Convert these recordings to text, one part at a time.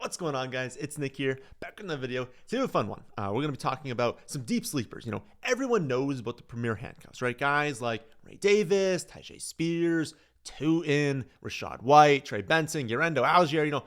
What's going on, guys? It's Nick here, back in the video. Today, a fun one. We're going to be talking about some deep sleepers. You know, everyone knows about the premier handcuffs, right? Guys like Ray Davis, Tyjae Spears, Tootin, Rashad White, Trey Benson, Yarendo Algier, you know,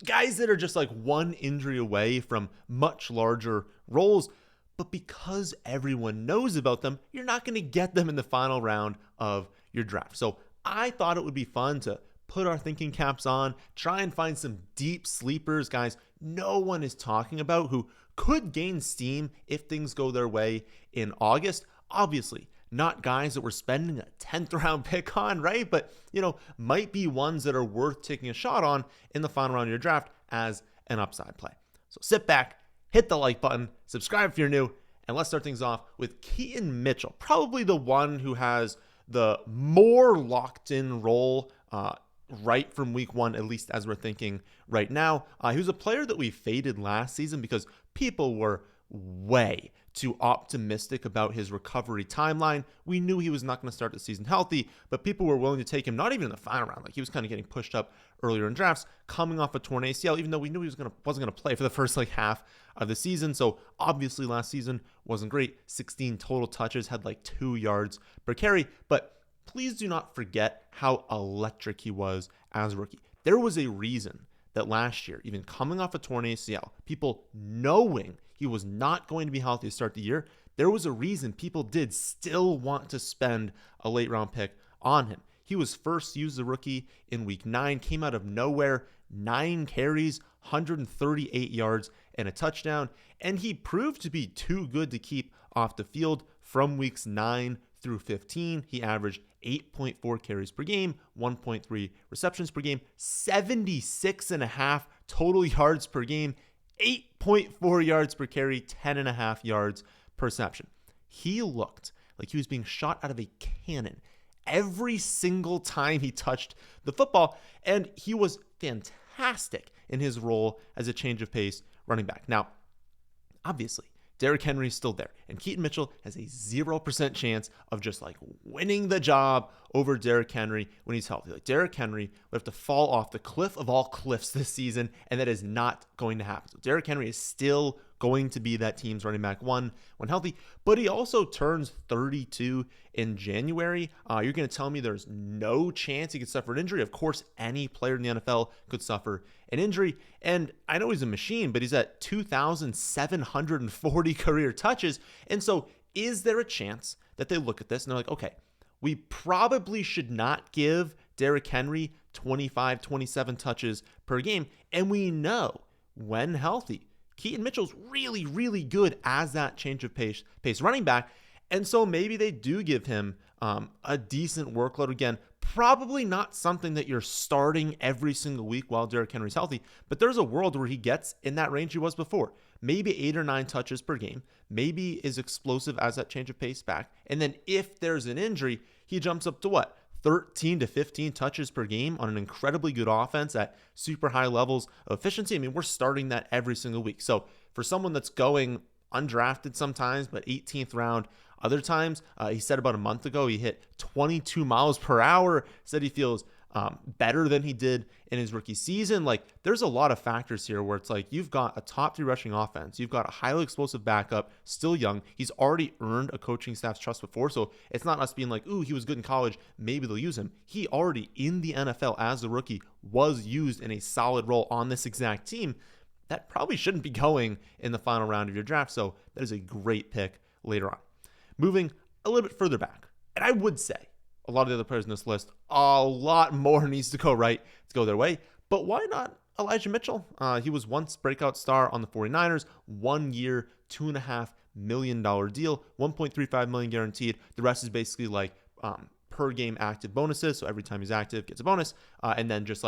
guys that are just like one injury away from much larger roles. But because everyone knows about them, you're not going to get them in the final round of your draft. So I thought it would be fun to put our thinking caps on, try and find some deep sleepers, guys no one is talking about who could gain steam if things go their way in August. Obviously, not guys that we're spending a 10th round pick on, right? But, you know, might be ones that are worth taking a shot on in the final round of your draft as an upside play. So sit back, hit the like button, subscribe if you're new, and let's start things off with Keaton Mitchell, probably the one who has the more locked in role right from week one, at least as we're thinking right now. He was a player that we faded last season because people were way too optimistic about his recovery timeline. We knew he was not going to start the season healthy, but people were willing to take him not even in the final round. Like, he was kind of getting pushed up earlier in drafts, coming off a torn ACL, even though we knew he wasn't going to play for the first half of the season. So obviously last season wasn't great. 16 total touches, had 2 yards per carry, but please do not forget how electric he was as a rookie. There was a reason that last year, even coming off a torn ACL, people knowing he was not going to be healthy to start the year, there was a reason people did still want to spend a late round pick on him. He was first used as a rookie in week 9, came out of nowhere, 9 carries, 138 yards, and a touchdown, and he proved to be too good to keep off the field from weeks 9 through 15. He averaged 8.4 carries per game, 1.3 receptions per game, 76.5 total yards per game, 8.4 yards per carry, 10.5 yards per reception. He looked like he was being shot out of a cannon every single time he touched the football, and he was fantastic in his role as a change of pace running back. Now, obviously, Derrick Henry is still there, and Keaton Mitchell has a 0% chance of just winning the job over Derrick Henry when he's healthy. Derrick Henry would have to fall off the cliff of all cliffs this season, and that is not going to happen. So Derrick Henry is still going to be that team's running back one when healthy, but he also turns 32 in January. You're going to tell me there's no chance he could suffer an injury? Of course, any player in the NFL could suffer an injury, and I know he's a machine, but he's at 2,740 career touches, and so is there a chance that they look at this and they're like, okay, we probably should not give Derrick Henry 25, 27 touches per game, and we know when healthy, Keaton Mitchell's really, really good as that change of pace running back. And so maybe they do give him a decent workload again. Probably not something that you're starting every single week while Derrick Henry's healthy, but there's a world where he gets in that range he was before. Maybe 8 or 9 touches per game. Maybe is explosive as that change of pace back. And then if there's an injury, he jumps up to what? 13 to 15 touches per game on an incredibly good offense at super high levels of efficiency. I mean, we're starting that every single week. So for someone that's going undrafted sometimes, but 18th round other times, he said about a month ago, he hit 22 miles per hour, said he feels better than he did in his rookie season. There's a lot of factors here where it's you've got a top 3 rushing offense. You've got a highly explosive backup, still young. He's already earned a coaching staff's trust before. So it's not us being ooh, he was good in college, maybe they'll use him. He already in the NFL as a rookie was used in a solid role on this exact team. That probably shouldn't be going in the final round of your draft. So that is a great pick later on. Moving a little bit further back, and I would say a lot of the other players in this list, a lot more needs to go right to go their way. But why not Elijah Mitchell? He was once breakout star on the 49ers, 1 year, $2.5 million deal, $1.35 million guaranteed. The rest is basically per game active bonuses. So every time he's active, gets a bonus. And then just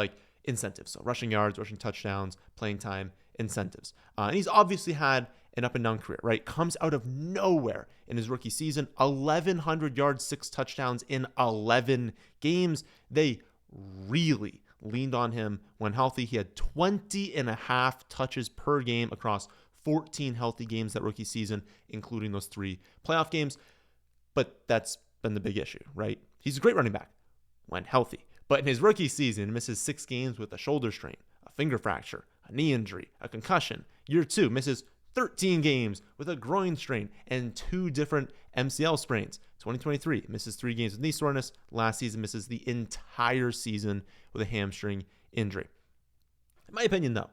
incentives. So rushing yards, rushing touchdowns, playing time, incentives. And he's obviously had an up and down career, right? Comes out of nowhere in his rookie season, 1,100 yards, 6 touchdowns in 11 games. They really leaned on him when healthy. He had 20.5 touches per game across 14 healthy games that rookie season, including those 3 playoff games. But that's been the big issue, right? He's a great running back when healthy. But in his rookie season, he misses 6 games with a shoulder strain, a finger fracture, a knee injury, a concussion. Year 2, misses 13 games with a groin strain and 2 different MCL sprains. 2023, misses 3 games with knee soreness. Last season, misses the entire season with a hamstring injury. In my opinion, though,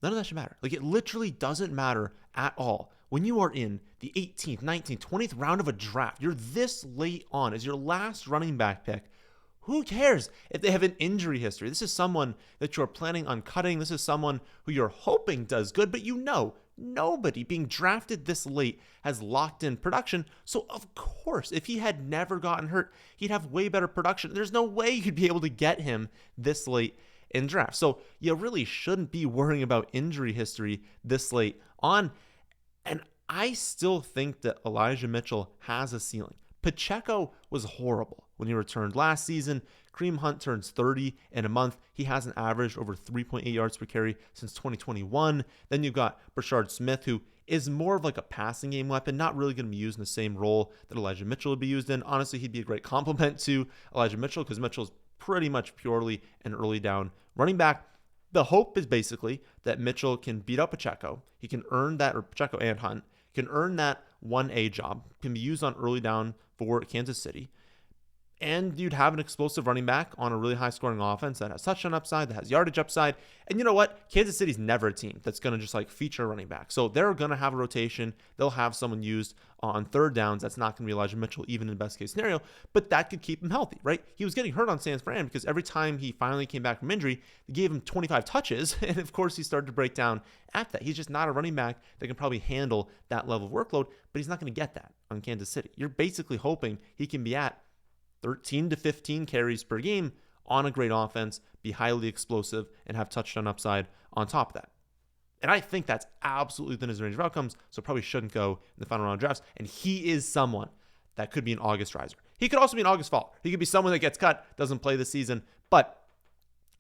none of that should matter. Like, it literally doesn't matter at all. When you are in the 18th, 19th, 20th round of a draft, you're this late on as your last running back pick. Who cares if they have an injury history? This is someone that you're planning on cutting. This is someone who you're hoping does good, but you know nobody being drafted this late has locked in production. So, of course, if he had never gotten hurt, he'd have way better production. There's no way you'd be able to get him this late in draft. So, you really shouldn't be worrying about injury history this late on. And I still think that Elijah Mitchell has a ceiling. Pacheco was horrible when he returned last season. Kareem Hunt turns 30 in a month. He hasn't averaged over 3.8 yards per carry since 2021. Then you've got Brashard Smith, who is more of like a passing game weapon, not really going to be used in the same role that Elijah Mitchell would be used in. Honestly, he'd be a great complement to Elijah Mitchell because Mitchell's pretty much purely an early down running back. The hope is basically that Mitchell can beat up Pacheco. He can earn that, or Pacheco and Hunt, can earn that 1A job, can be used on early down for Kansas City. And you'd have an explosive running back on a really high-scoring offense that has touchdown upside, that has yardage upside. And you know what? Kansas City's never a team that's going to just like feature a running back. So they're going to have a rotation. They'll have someone used on third downs. That's not going to be Elijah Mitchell, even in the best-case scenario. But that could keep him healthy, right? He was getting hurt on San Fran because every time he finally came back from injury, they gave him 25 touches. And, of course, he started to break down at that. He's just not a running back that can probably handle that level of workload. But he's not going to get that on Kansas City. You're basically hoping he can be at 13 to 15 carries per game on a great offense, be highly explosive, and have touchdown upside on top of that. And I think that's absolutely within his range of outcomes, so probably shouldn't go in the final round of drafts. And he is someone that could be an August riser. He could also be an August fall. He could be someone that gets cut, doesn't play this season. But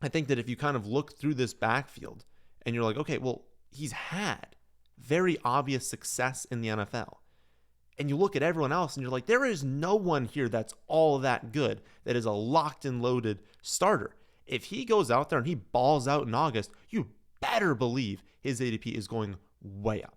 I think that if you kind of look through this backfield and you're like, okay, well, he's had very obvious success in the NFL. And you look at everyone else and you're like, there is no one here that's all that good, that is a locked and loaded starter. If he goes out there and he balls out in August, you better believe his ADP is going way up.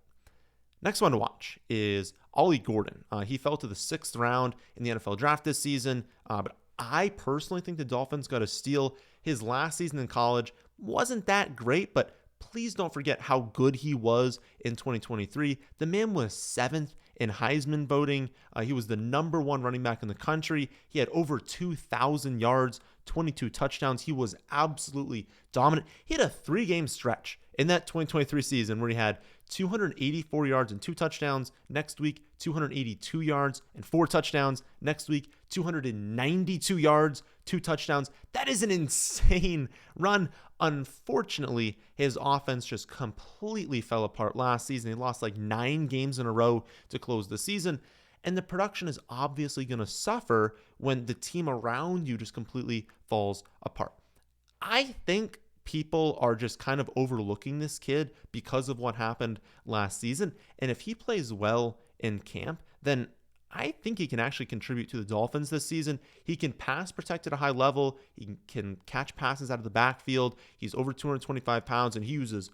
Next one to watch is Ollie Gordon. He fell to the 6th round in the NFL draft this season, but I personally think the Dolphins got a steal. His last season in college wasn't that great, but please don't forget how good he was in 2023. The man was 7th in Heisman voting. He was the number 1 running back in the country. He had over 2,000 yards, 22 touchdowns. He was absolutely dominant. He had a 3-game stretch in that 2023 season where he had 284 yards and 2 touchdowns. Next week, 282 yards and 4 touchdowns. Next week, 292 yards, 2 touchdowns. That is an insane run. Unfortunately, his offense just completely fell apart last season. He lost like 9 games in a row to close the season. And the production is obviously going to suffer when the team around you just completely falls apart. I think people are just kind of overlooking this kid because of what happened last season. And if he plays well in camp, then I think he can actually contribute to the Dolphins this season. He can pass protect at a high level. He can catch passes out of the backfield. He's over 225 pounds, and he uses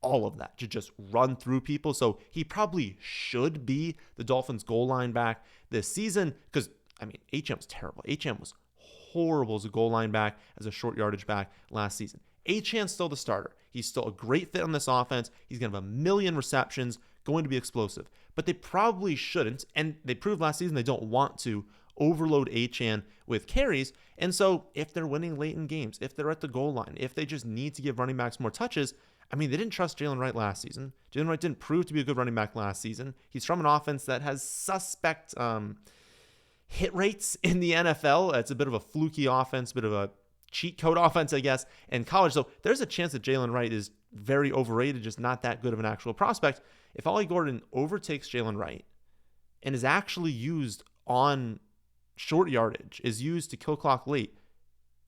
all of that to just run through people. So he probably should be the Dolphins' goal line back this season because, I mean, HM was terrible. HM was horrible as a goal line back, as a short yardage back last season. Achan's still the starter. He's still a great fit on this offense. He's going to have 1 million receptions, going to be explosive. But they probably shouldn't, and they proved last season they don't want to overload Achan with carries. And so if they're winning late in games, if they're at the goal line, if they just need to give running backs more touches, I mean, they didn't trust Jalen Wright last season. Jalen Wright didn't prove to be a good running back last season. He's from an offense that has suspect hit rates in the NFL. It's a bit of a fluky offense, a bit of a cheat code offense, I guess, in college. So there's a chance that Jalen Wright is very overrated, just not that good of an actual prospect. If Ollie Gordon overtakes Jalen Wright and is actually used on short yardage, is used to kill clock late,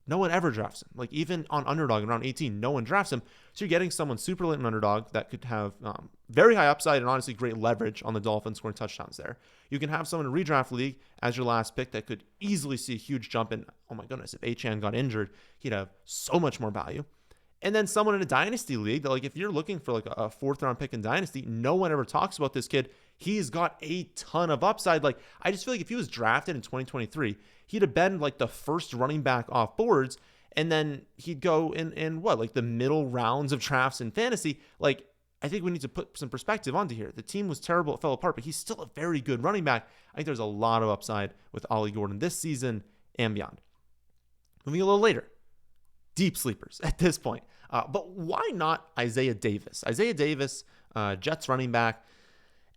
no one ever drafts him. Like even on Underdog in round 18, no one drafts him. So you're getting someone super late in Underdog that could have very high upside and honestly great leverage on the Dolphins scoring touchdowns there. You can have someone in a redraft league as your last pick that could easily see a huge jump in. Oh my goodness, if Achan got injured, he'd have so much more value. And then someone in a dynasty league that, like, if you're looking for like a 4th-round pick in dynasty, no one ever talks about this kid. He's got a ton of upside. Like, I just feel like if he was drafted in 2023, he'd have been like the first running back off boards, and then he'd go in what, like the middle rounds of drafts in fantasy. Like, I think we need to put some perspective onto here. The team was terrible, it fell apart, but he's still a very good running back. I think there's a lot of upside with Ollie Gordon this season and beyond. Moving a little later, deep sleepers at this point. But why not Isaiah Davis? Isaiah Davis, Jets running back.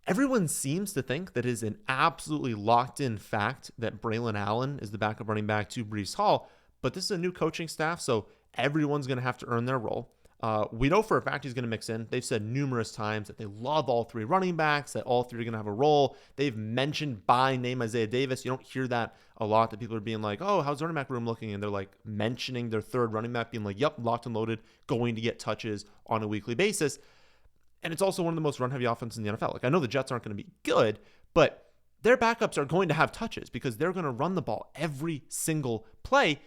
Everyone seems to think that it is an absolutely locked-in fact that Braylon Allen is the backup running back to Breece Hall, but this is a new coaching staff, so everyone's going to have to earn their role. We know for a fact he's going to mix in. They've said numerous times that they love all 3 running backs, that all 3 are going to have a role. They've mentioned by name Isaiah Davis. You don't hear that a lot, that people are being like, oh, how's the running back room looking? And they're like mentioning their 3rd running back, being like, yep, locked and loaded, going to get touches on a weekly basis. And it's also one of the most run-heavy offenses in the NFL. Like, I know the Jets aren't going to be good, but their backups are going to have touches because they're going to run the ball every single play.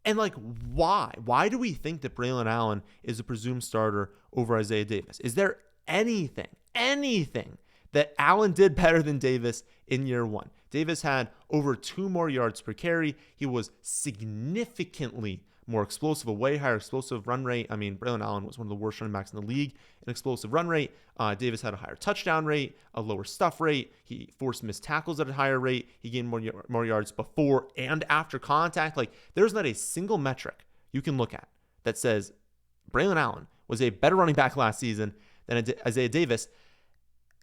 And like, why? Why do we think that Braylon Allen is a presumed starter over Isaiah Davis? Is there anything that Allen did better than Davis in year 1? Davis had over 2 more yards per carry. He was significantly more explosive, a way higher explosive run rate. I mean, Braylon Allen was one of the worst running backs in the league in explosive run rate. Davis had a higher touchdown rate, a lower stuff rate. He forced missed tackles at a higher rate. He gained more yards before and after contact. Like, there's not a single metric you can look at that says Braylon Allen was a better running back last season than Isaiah Davis.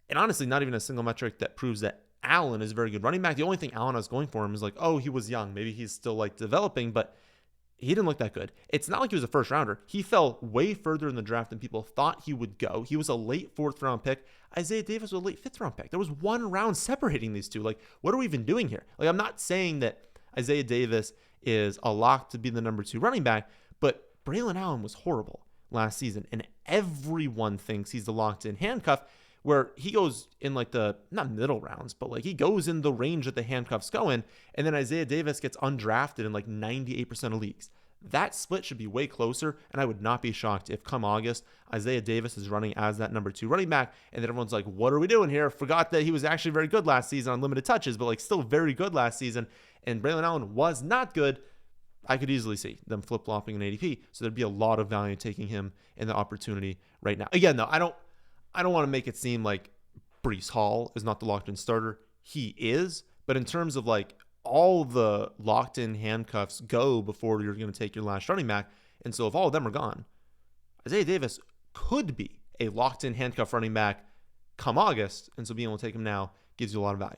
And honestly, not even a single metric that proves that Allen is a very good running back. The only thing Allen has going for him is like, oh, he was young. Maybe he's still like developing, but he didn't look that good. It's not like he was a 1st rounder. He fell way further in the draft than people thought he would go. He was a late 4th round pick. Isaiah Davis was a late 5th round pick. There was 1 round separating these two. Like, what are we even doing here? Like, I'm not saying that Isaiah Davis is a lock to be the number 2 running back, but Braylon Allen was horrible last season, and everyone thinks he's the locked-in handcuff, where he goes in like the, not middle rounds, but like he goes in the range that the handcuffs go in, and then Isaiah Davis gets undrafted in like 98% of leagues. That split should be way closer, and I would not be shocked if come August, Isaiah Davis is running as that number 2 running back, and then everyone's like, what are we doing here? Forgot that he was actually very good last season on limited touches, but like still very good last season, and Braylon Allen was not good. I could easily see them flip-flopping in ADP, so there'd be a lot of value taking him in the opportunity right now. Again, though, I don't want to make it seem like Breece Hall is not the locked-in starter. He is, but in terms of like all the locked-in handcuffs go before you're going to take your last running back, and so if all of them are gone, Isaiah Davis could be a locked-in handcuff running back come August, and so being able to take him now gives you a lot of value.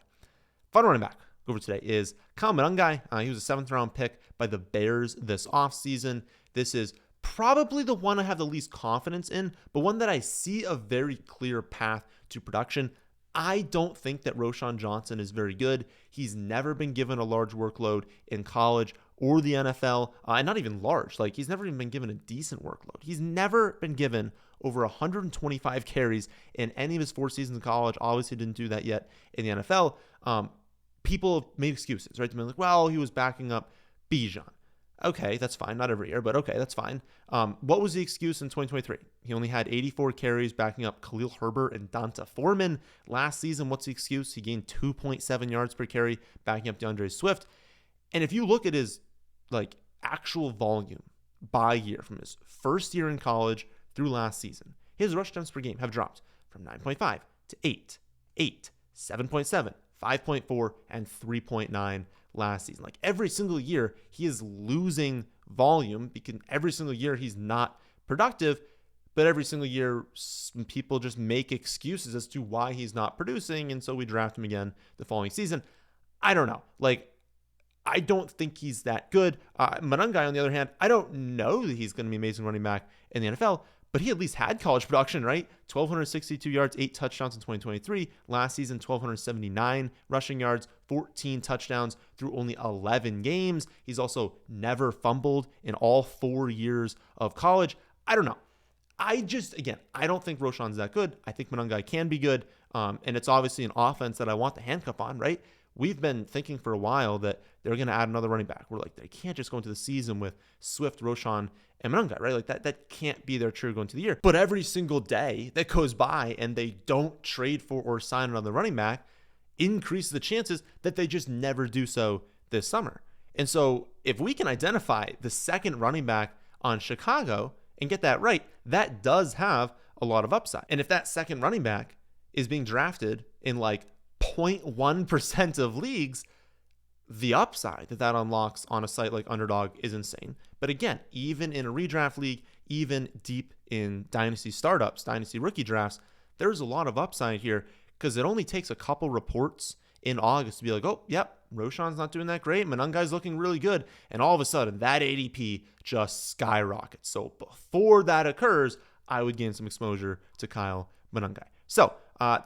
Final running back over today is Keaton Mitchell. He was a 7th-round pick by the Bears this offseason. This is probably the one I have the least confidence in, but one that I see a very clear path to production. I don't think that Roschon Johnson is very good. He's never been given a large workload in college or the NFL, and not even large. Like, he's never even been given a decent workload. He's never been given over 125 carries in any of his 4 seasons in college. Obviously didn't do that yet in the NFL. People have made excuses, right? They're like, well, he was backing up Bijan. Okay, that's fine. Not every year, but okay, that's fine. What was the excuse in 2023? He only had 84 carries backing up Khalil Herbert and Donta Foreman. Last season, what's the excuse? He gained 2.7 yards per carry backing up DeAndre Swift. And if you look at his like actual volume by year from his first year in college through last season, his rush attempts per game have dropped from 9.5 to 8, 7.7, 5.4, and 3.9 last season. Like, every single year he is losing volume because every single year he's not productive, but every single year people just make excuses as to why he's not producing, and so we draft him again the following season. I don't know. Like, I don't think he's that good. Monangai, on the other hand, I don't know that he's going to be an amazing running back in the NFL, but he at least had college production, right? 1,262 yards, 8 touchdowns in 2023. Last season, 1,279 rushing yards, 14 touchdowns through only 11 games. He's also never fumbled in all 4 years of college. I don't know. I don't think Roschon's that good. I think Monangai can be good. And it's obviously an offense that I want the handcuff on, right? We've been thinking for a while that they're going to add another running back. We're like, they can't just go into the season with Swift, Roschon, and Monangai, right? Like that can't be their trigger going to the year. But every single day that goes by and they don't trade for or sign another running back increases the chances that they just never do so this summer. And so if we can identify the second running back on Chicago and get that right, that does have a lot of upside. And if that second running back is being drafted in like 0.1% of leagues, the upside that unlocks on a site like Underdog is insane. But again, even in a redraft league, even deep in dynasty startups, dynasty rookie drafts, there's a lot of upside here because it only takes a couple reports in August to be like, oh, yep, Roschon's not doing that great. Monangai's looking really good. And all of a sudden, that ADP just skyrockets. So before that occurs, I would gain some exposure to Kyle Monangai. So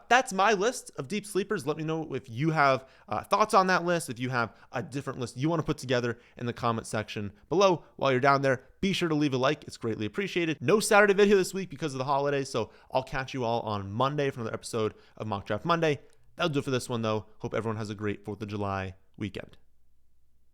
that's my list of deep sleepers. Let me know if you have thoughts on that list, if you have a different list you want to put together in the comment section below. While you're down there, be sure to leave a like. It's greatly appreciated. No Saturday video this week because of the holidays, so I'll catch you all on Monday for another episode of Mock Draft Monday. That'll do it for this one, though. Hope everyone has a great 4th of July weekend.